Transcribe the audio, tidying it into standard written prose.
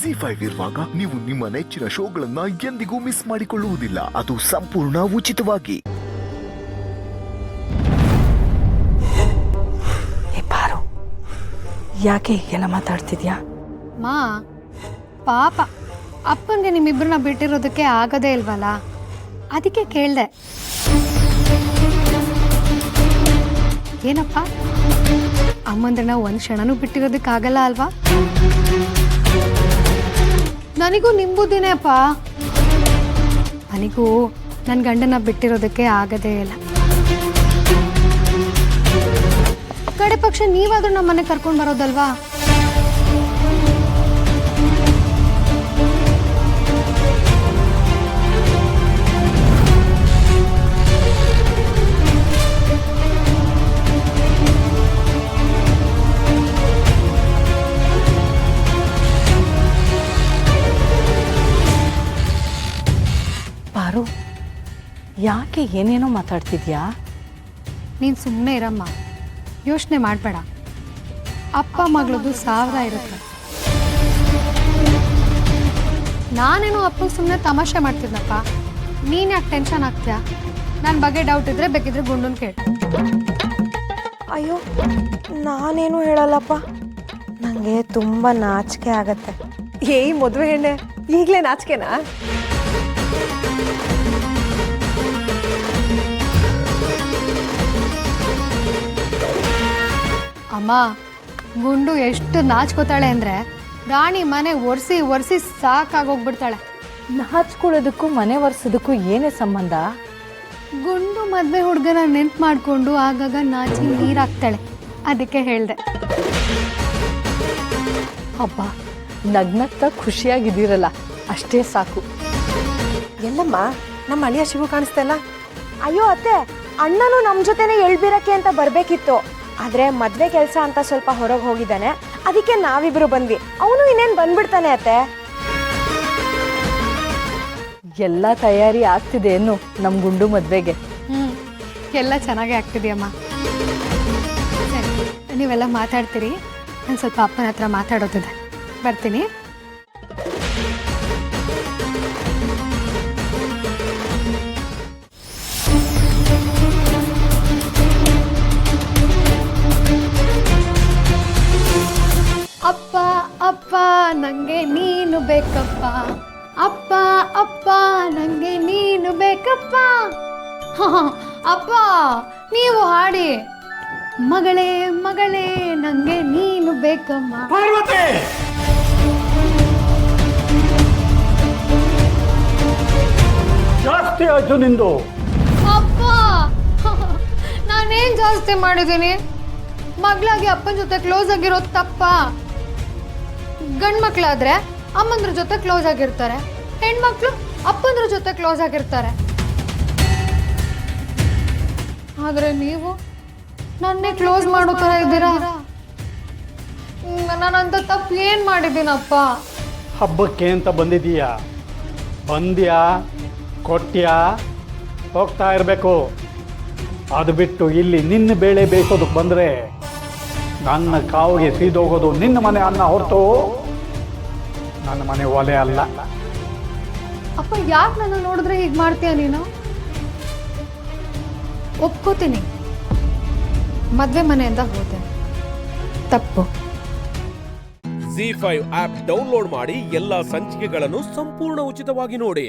ಜಿ5 ಇರುವಾಗ ನೀವು ನಿಮ್ಮ ನೆಚ್ಚಿನ ಶೋಗಳನ್ನ ಎಂದಿಗೂ ಮಿಸ್ ಮಾಡಿಕೊಳ್ಳುವುದಿಲ್ಲ. ಅದು ಸಂಪೂರ್ಣ ಉಚಿತವಾಗಿ. ಯಾಕೆ ಹೀಗೆಲ್ಲ ಮಾತಾಡ್ತಿದ್ಯಾ? ಮಾ ಪಾಪ ಅಪ್ಪನಿಗೆ ನಿಮ್ಮಿಬ್ಬರನ್ನ ಬಿಟ್ಟಿರೋದಕ್ಕೆ ಆಗದೇ ಇಲ್ವಲ್ಲ, ಅದಕ್ಕೆ ಕೇಳಿದೆ. ಏನಪ್ಪ ಅಮ್ಮಂದ್ರನ್ನ ಒಂದು ಕ್ಷಣನೂ ಬಿಟ್ಟಿರೋದಕ್ಕಾಗಲ್ಲ ಅಲ್ವಾ? ನನಗೂ ನಿಂಬುದಿನೇ ಅಪ್ಪ, ನನಗೂ ನನ್ನ ಗಂಡನ ಬಿಟ್ಟಿರೋದಕ್ಕೆ ಆಗದೇ ಇಲ್ಲ. ಕಡೆ ಪಕ್ಷ ನೀವಾದ್ರೂ ನಮ್ಮ ಮನೆ ಕರ್ಕೊಂಡು ಬರೋದಲ್ವಾ? ಪಾರು, ಯಾಕೆ ಏನೇನೋ ಮಾತಾಡ್ತಿದ್ಯಾ? ನೀನು ಸುಮ್ಮನೆ ಇರಮ್ಮ, ಯೋಚನೆ ಮಾಡಬೇಡ. ಅಪ್ಪ ಮಗಳದು 1000 ಇರುತ್ತೆ. ನಾನೇನು ಅಪ್ಪ ಸುಮ್ಮನೆ ತಮಾಷೆ ಮಾಡ್ತಿದ್ನಪ್ಪ. ನೀನು ಯಾಕೆ ಟೆನ್ಷನ್ ಆಗ್ತೀಯಾ? ನನ್ನ ಬಗ್ಗೆ ಡೌಟ್ ಇದ್ರೆ ಬೇಕಿದ್ರೆ ಗುಂಡನ್ ಕೇಳಿ. ಅಯ್ಯೋ, ನಾನೇನು ಹೇಳಲ್ಲಪ್ಪ. ನನಗೆ ತುಂಬ ನಾಚಿಕೆ ಆಗತ್ತೆ. ಏಯ್ ಮದುವೆ ಹೆಣ್ಣೆ, ಈಗಲೇ ನಾಚಿಕೆನಾ? ಅಮ್ಮ, ಗುಂಡು ಎಷ್ಟು ನಾಚ್ಕೋತಾಳೆ ಅಂದರೆ ರಾಣಿ ಮನೆ ಒರೆಸಿ ಒರೆಸಿ ಸಾಕಾಗೋಗ್ಬಿಡ್ತಾಳೆ. ನಾಚ್ಕೊಳ್ಳೋದಕ್ಕೂ ಮನೆ ಒರೆಸೋದಕ್ಕೂ ಏನೇ ಸಂಬಂಧ? ಗುಂಡು ಮದುವೆ ಹುಡುಗನ ನೆನ್ಪು ಮಾಡಿಕೊಂಡು ಆಗಾಗ ನಾಚಿ ನೀರಾಕ್ತಾಳೆ, ಅದಕ್ಕೆ ಹೇಳಿದೆ. ಹಬ್ಬ, ನಗ್ನಗ್ತಾ ಖುಷಿಯಾಗಿದ್ದೀರಲ್ಲ, ಅಷ್ಟೇ ಸಾಕು. ಎಲ್ಲಮ್ಮ ನಮ್ಮ ಅಳಿಯ ಶಿವು ಕಾಣಿಸ್ತಲ್ಲ? ಅಯ್ಯೋ ಅತ್ತೆ, ಅಣ್ಣನೂ ನಮ್ಮ ಜೊತೆನೇ ಎಳ್ಬಿರಕ್ಕೆ ಅಂತ ಬರಬೇಕಿತ್ತು. ಆದರೆ ಮದುವೆ ಕೆಲಸ ಅಂತ ಸ್ವಲ್ಪ ಹೊರಗೆ ಹೋಗಿದ್ದಾನೆ, ಅದಕ್ಕೆ ನಾವಿಬ್ರು ಬಂದ್ವಿ. ಅವನು ಇನ್ನೇನು ಬಂದ್ಬಿಡ್ತಾನೆ ಅತ್ತೆ. ಎಲ್ಲ ತಯಾರಿ ಆಗ್ತಿದೆ ಏನು ನಮ್ಮ ಗುಂಡು ಮದುವೆಗೆ? ಎಲ್ಲ ಚೆನ್ನಾಗೇ ಆಗ್ತಿದೆಯಮ್ಮ. ಸರಿ, ನೀವೆಲ್ಲ ಮಾತಾಡ್ತೀರಿ, ನಾನು ಸ್ವಲ್ಪ ಅಪ್ಪನ ಹತ್ರ ಮಾತಾಡೋದಿದೆ, ಬರ್ತೀನಿ. ಅಪ್ಪ ಅಪ್ಪ ನಂಗೆ ನೀನು ಬೇಕಪ್ಪ, ಅಪ್ಪ ಅಪ್ಪ ನಂಗೆ ನೀನು ಬೇಕಪ್ಪ. ಅಪ್ಪ ನೀವು ಹಾಡಿ. ಮಗಳೇ ಮಗಳೇ ನಂಗೆ ನೀನು ಬೇಕಮ್ಮ. ಜಾಸ್ತಿ ಆಯ್ತು ನಿಂದು. ಅಪ್ಪ, ನಾನೇನ್ ಜಾಸ್ತಿ ಮಾಡಿದ್ದೀನಿ? ಮಗಳಾಗಿ ಅಪ್ಪನ ಜೊತೆ ಕ್ಲೋಸ್ ಆಗಿರೋದು ತಪ್ಪ? ಗಂಡ್ ಮಕ್ಳಾದ್ರೆ ಅಮ್ಮಂದ್ರ ಜೊತೆ ಕ್ಲೋಸ್ ಆಗಿರ್ತಾರೆ, ಹೆಣ್ಮಕ್ಳು ಅಪ್ಪಂದ್ರ ಜೊತೆ ಕ್ಲೋಸ್ ಆಗಿರ್ತಾರೆ. ಆದ್ರೆ ನೀವು ನನ್ನೇ ಕ್ಲೋಸ್ ಮಾಡೋ ತರ ಇದ್ದೀರಾ. ನಾನಂತ ತಪ್ಪು ಏನ್ ಮಾಡಿದ್ದೀನಪ್ಪ? ಹಬ್ಬಕ್ಕೆ ಅಂತ ಬಂದಿದೀಯಾ, ಬಂದ್ಯಾ, ಕೊಟ್ಯಾ, ಹೋಗ್ತಾ ಇರಬೇಕು. ಅದು ಬಿಟ್ಟು ಇಲ್ಲಿ ನಿನ್ನ ಬೇಳೆ ಬೇಯಿಸೋದಕ್ಕೆ ಬಂದರೆ ನನ್ನ ಕಾವಿಗೆ ಸೀದೋಗೋದು ನಿನ್ನ ಮನೆ ಅನ್ನ ಹೊರತು ನನ್ನ ಮನೆ ಒಲೆ ಅಲ್ಲ. ಅಪ್ಪ, ಯಾಕೆ ನನ್ನ ನೋಡಿದ್ರೆ ಹೀಗೆ ಮಾಡ್ತೀಯ ನೀನು? ಒಪ್ಕೋತೀನಿ, ಮದ್ವೆ ಮನೆಯಿಂದ ಹೋದೆ, ತಪ್ಪು. ಜಿ5 ಆಪ್ ಡೌನ್ಲೋಡ್ ಮಾಡಿ ಎಲ್ಲಾ ಸಂಚಿಕೆಗಳನ್ನು ಸಂಪೂರ್ಣ ಉಚಿತವಾಗಿ ನೋಡಿ.